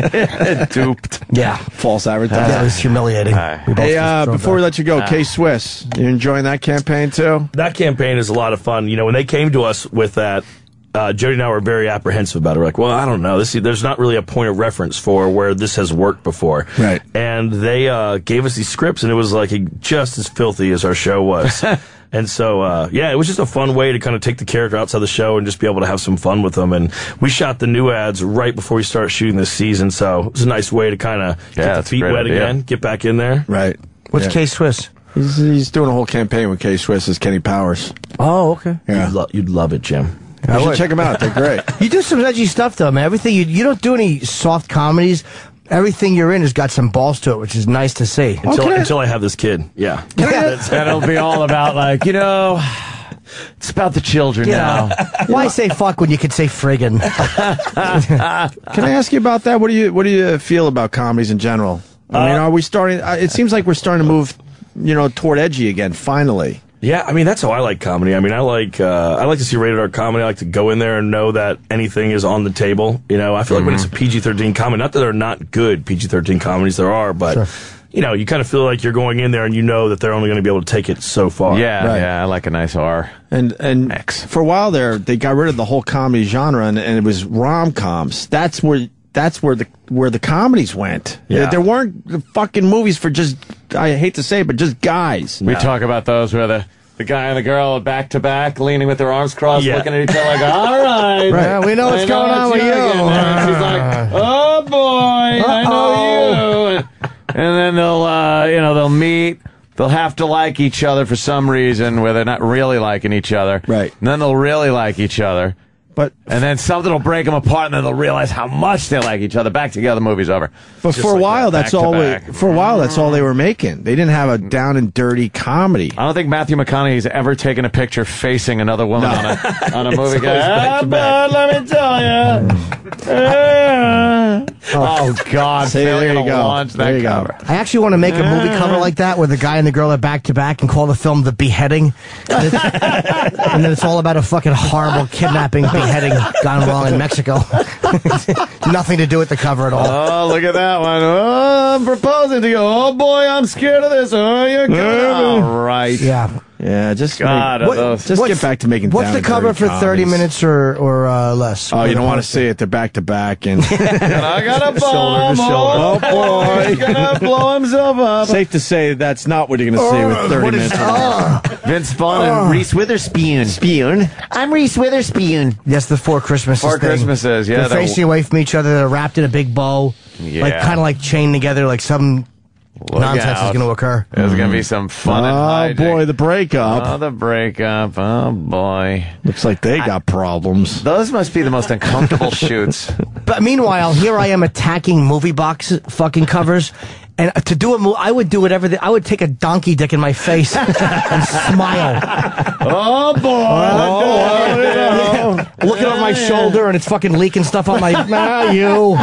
S4: Duped.
S3: Yeah.
S1: False advertising.
S3: That was humiliating. We both
S1: Hey,
S3: just drove
S1: before we
S3: that.
S1: let you go, K-Swiss, you enjoying that campaign too?
S2: That campaign is a lot of fun. You know, when they came to us with that, Jody and I were very apprehensive about it. We're like, well, I don't know. There's not really a point of reference for where this has worked before.
S1: Right.
S2: And they gave us these scripts, and it was like just as filthy as our show was. And so, yeah, it was just a fun way to kind of take the character outside the show and just be able to have some fun with them. And we shot the new ads right before we started shooting this season, so it was a nice way to kind of get the
S4: that's a
S2: feet
S4: great
S2: wet
S4: idea.
S2: again, get back in there.
S1: Right.
S3: What's
S1: Yeah.
S3: K-Swiss?
S1: He's doing a whole campaign with K-Swiss as Kenny Powers.
S3: Oh, okay.
S1: Yeah.
S2: You'd love it, Jim.
S1: You should check them out. They're great.
S3: You do some edgy stuff, though, man. Everything you don't do any soft comedies. Everything you're in has got some balls to it, which is nice to see.
S2: Until I have this kid. Yeah.
S4: That'll be all about, like, it's about the children now.
S3: Why say fuck when you could say friggin'?
S1: Can I ask you about that? What do you feel about comedies in general? I mean, are we starting? It seems like we're starting to move, toward edgy again. Finally.
S2: Yeah, I mean, that's how I like comedy. I mean, I like to see rated R comedy. I like to go in there and know that anything is on the table. I feel like when it's a PG-13 comedy, not that there are not good PG-13 comedies, there are, but
S3: sure.
S2: You kind of feel like you're going in there and you know that they're only going to be able to take it so far.
S4: Yeah,
S1: right.
S4: Yeah, I like a nice R.
S1: And
S4: X.
S1: For a while there, they got rid of the whole comedy genre, and it was rom-coms. That's where the comedies went.
S2: Yeah.
S1: There weren't fucking movies for just, I hate to say it, but just guys.
S4: We talk about those where the guy and the girl are back to back, leaning with their arms crossed, looking at each other like, all right.
S3: Yeah, we know what's going on with you.
S4: And she's like, oh boy, I know you. And then they'll meet. They'll have to like each other for some reason where they're not really liking each other.
S1: Right.
S4: And then they'll really like each other. And then something will break them apart, and then they'll realize how much they like each other. Back together, the movie's over.
S1: But
S4: Just
S1: for a
S4: like
S1: while,
S4: that,
S1: that's all.
S4: back to back.
S1: For a while, that's all they were making. They didn't have a down and dirty comedy.
S4: I don't think Matthew McConaughey's ever taken a picture facing another woman on a movie.
S2: But
S4: let me tell you. Oh God!
S1: See, there you go.
S4: Launch that
S1: There you go.
S4: cover.
S3: I actually want to make a movie cover like that where the guy and the girl are back to back and call the film The Beheading. And then it's all about a fucking horrible kidnapping, beheading gone wrong in Mexico. Nothing to do with the cover at all.
S4: Oh, look at that one. Oh, I'm proposing to you. Oh boy, I'm scared of this. Oh, you're coming. All right.
S3: Yeah.
S1: Yeah, just
S4: God,
S1: get back to making.
S3: What's
S1: down
S3: the
S1: and
S3: cover
S1: dirty
S3: for 30
S1: comedies.
S3: minutes or less?
S1: Oh, you don't want to see it. They're back to back, and
S4: And I got a bomb.
S1: shoulder to shoulder.
S4: Oh boy, he's gonna blow himself up.
S1: safe to say that's not what you're going to see with 30 minutes.
S4: Vince Vaughn and Reese Witherspoon. I'm Reese Witherspoon.
S3: Yes, the Four Christmases
S4: Four
S3: thing.
S4: Christmases, yeah.
S3: They're facing away from each other. They're wrapped in a big bow.
S4: Yeah.
S3: Kind of like chained together, like some nonsense is going to occur.
S4: There's going to be some fun.
S1: Oh
S4: and
S1: boy, the breakup.
S4: Oh, the breakup. Oh boy.
S1: Looks like they got problems.
S4: Those must be the most uncomfortable shoots.
S3: But meanwhile, here I am attacking movie box fucking covers. And to do a movie, I would do whatever. I would take a donkey dick in my face and smile.
S4: Oh boy.
S3: Looking over my shoulder and it's fucking leaking stuff on my. You.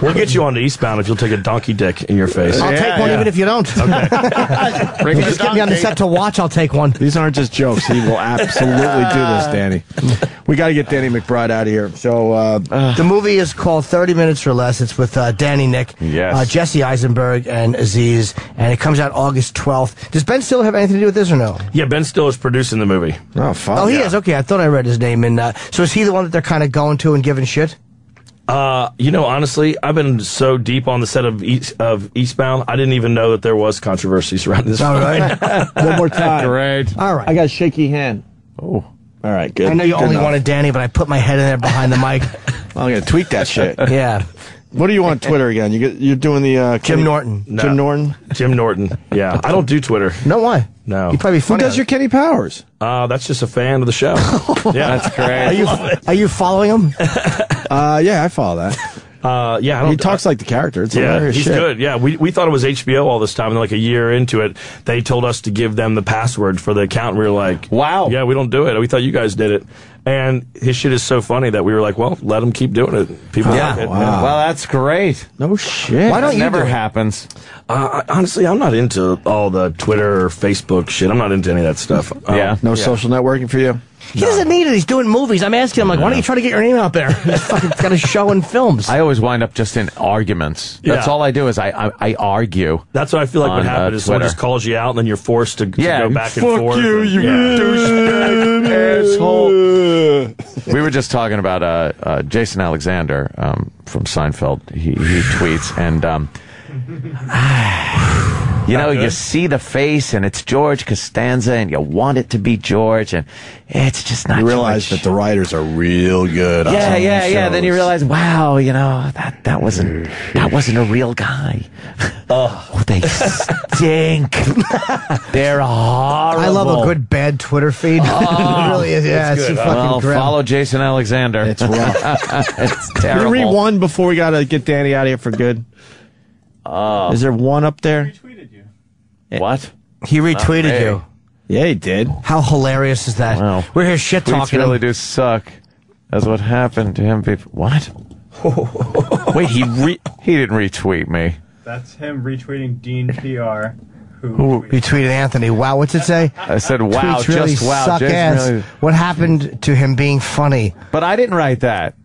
S2: We'll get you on to Eastbound if you'll take a donkey dick in your face.
S3: I'll take one even if you don't.
S4: Bring
S3: You just get me on the set to watch, I'll take one.
S1: These aren't just jokes. He will absolutely do this, Danny. We got to get Danny McBride out of here. So
S3: The movie is called 30 Minutes or Less. It's with Danny Nick,
S4: Yes.
S3: Jesse Eisenberg, and Aziz, and it comes out August 12th. Does Ben Stiller have anything to do with this or no?
S2: Yeah, Ben Stiller's producing the movie.
S1: oh, fuck.
S3: Oh, he is? Okay, I thought I read his name. So is he the one that they're kind of going to and giving shit?
S2: Honestly, I've been so deep on the set of Eastbound, I didn't even know that there was controversy surrounding this.
S3: All right.
S1: One more time.
S4: Great.
S3: All right.
S1: I got a shaky hand.
S4: Oh.
S1: All right, good.
S3: I know you
S1: Good
S3: only
S1: enough.
S3: wanted Danny, but I put my head in there behind the mic.
S1: I'm going to tweak that shit.
S3: Yeah.
S1: What do you want on Twitter again? You're doing the
S3: Jim Norton.
S2: No.
S1: Jim Norton?
S2: Jim Norton. Yeah, I don't do Twitter.
S3: No, why?
S2: No.
S3: You'd probably be
S1: Who
S3: funny.
S1: does your Kenny Powers?
S2: That's just a fan of the show. Yeah,
S4: That's great.
S3: Are you following him?
S1: Yeah, I follow that.
S2: yeah. I don't,
S1: He talks like the character. It's
S2: Yeah,
S1: hilarious
S2: he's
S1: shit.
S2: good. Yeah, we thought it was HBO all this time, and like a year into it, they told us to give them the password for the account. And we were like,
S4: Wow.
S2: Yeah, we don't do it. We thought you guys did it. And his shit is so funny that we were like, well, let him keep doing it. People like it.
S1: wow.
S4: Well, that's great.
S1: No shit.
S3: Why don't
S4: That
S3: you
S4: never
S3: do it?
S4: happens.
S2: Honestly, I'm not into all the Twitter or Facebook shit. I'm not into any of that stuff.
S4: Yeah.
S1: No social networking for you?
S3: He doesn't need it. He's doing movies. I'm asking him, like, why don't you try to get your name out there? He's fucking got a show in films.
S4: I always wind up just in arguments. That's
S2: Yeah.
S4: all I do is I argue.
S2: That's what I feel like
S4: On,
S2: would happen is someone
S4: Twitter.
S2: just calls you out, and then you're forced to
S4: Yeah.
S2: go back and
S4: Fuck
S2: forth.
S4: you, you douchebag asshole. We were just talking about Jason Alexander from Seinfeld. He tweets and You know,
S2: good.
S4: you see the face, and it's George Costanza, and you want it to be George, and it's just not.
S1: You realize
S4: George.
S1: that the writers are real good. on some
S4: Yeah,
S1: of
S4: yeah,
S1: these
S4: yeah. Then you
S1: shows.
S4: realize, wow, you know, that wasn't a real guy. Oh, they stink. They're horrible.
S3: I love a good bad Twitter feed. It really is. Yeah, it's
S2: good,
S3: so
S2: huh?
S3: fucking
S4: Well,
S3: grim.
S4: follow Jason Alexander.
S1: It's rough.
S4: It's
S1: Can
S4: terrible.
S1: you read one before we gotta get Danny out of here for good? Is there one up there?
S5: Tweeted you.
S4: What?
S3: He retweeted
S4: hey.
S3: you.
S1: Yeah, he did.
S3: How hilarious is that?
S4: Wow.
S3: We're here shit
S4: Tweets
S3: talking.
S4: really do suck. That's what happened to him. What? Wait, he didn't retweet me.
S5: That's him retweeting Dean PR, who
S3: He
S5: tweeted.
S3: tweeted Anthony. Wow, what's it say?
S4: I said, wow,
S3: Tweets really
S4: just wow.
S3: suck
S4: Jason
S3: ass.
S4: really-
S3: What happened to him being funny?
S4: But I didn't write that.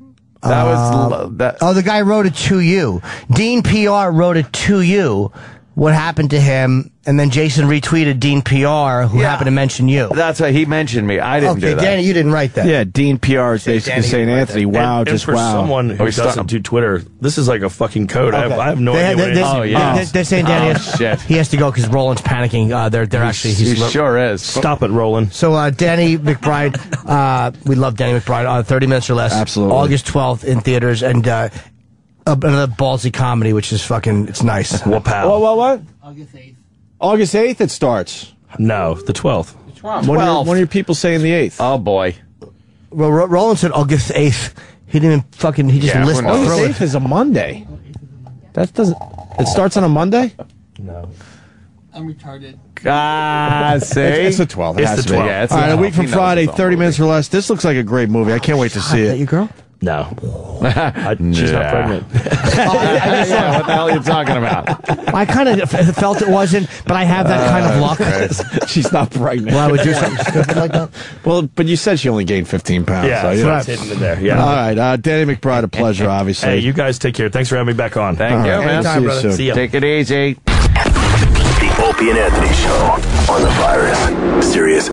S4: That was that.
S3: Oh, the guy wrote it to you. Dean PR wrote it to you. What happened to him? And then Jason retweeted Dean PR, who
S4: Yeah.
S3: happened to mention you.
S4: That's why he mentioned me. I didn't
S3: Okay,
S4: do that.
S3: Danny, you didn't write that.
S1: Yeah, Dean PR is basically
S3: Danny
S1: saying,
S3: didn't write
S1: Anthony,
S3: that.
S1: wow,
S2: And
S1: just
S2: for
S1: wow.
S2: someone who
S4: he's
S2: doesn't
S4: starting-
S2: do Twitter, this is like a fucking code.
S3: Okay.
S2: I have no
S3: They-
S2: idea what it is.
S4: Oh, yeah.
S3: They're saying Danny
S4: shit.
S3: he has to go because Roland's panicking. They're actually
S4: He sure is.
S2: Stop it, Roland.
S3: So Danny McBride, we love Danny McBride. 30 Minutes or Less.
S1: Absolutely.
S3: August 12th in theaters, and another ballsy comedy, which is fucking. It's nice.
S2: Wapow.
S1: What?
S6: August 8th.
S1: August 8th it starts.
S2: No, the 12th.
S1: One of your people saying the 8th.
S4: Oh boy.
S3: Well, Roland said August 8th. He didn't even fucking. He just
S4: Yeah,
S3: listened
S4: who knows?
S3: through
S1: August
S3: it.
S1: 8th is a Monday. That doesn't. It starts on a Monday?
S2: No.
S6: I'm retarded.
S4: Ah, see?
S1: It's the 12th. It
S2: It's
S1: has
S2: the
S1: to be.
S2: 12th.
S4: Yeah, it's
S1: All right,
S4: the
S1: a week
S4: 12th.
S1: from
S4: He knows
S1: Friday,
S4: his own
S1: 30
S4: movie.
S1: minutes or less. This looks like a great movie. I can't wait to see
S3: Is that
S1: it.
S3: your girl?
S2: No. She's not pregnant.
S4: Yeah, what the hell are you talking about?
S3: I kind of felt it wasn't, but I have that kind of luck.
S1: She's not pregnant.
S3: Well, I would do something stupid like that.
S1: Well, but you said she only gained 15 pounds.
S2: Yeah,
S1: so, you
S2: so
S1: know.
S2: that's hidden in there. Yeah.
S1: All right, Danny McBride, a pleasure, obviously.
S2: Hey, you guys take care. Thanks for having me back on.
S4: Thank
S1: All
S4: you,
S1: right,
S4: man.
S1: see you soon.
S2: See ya.
S4: Take it easy.
S7: The Opie and Anthony Show on the Virus. Sirius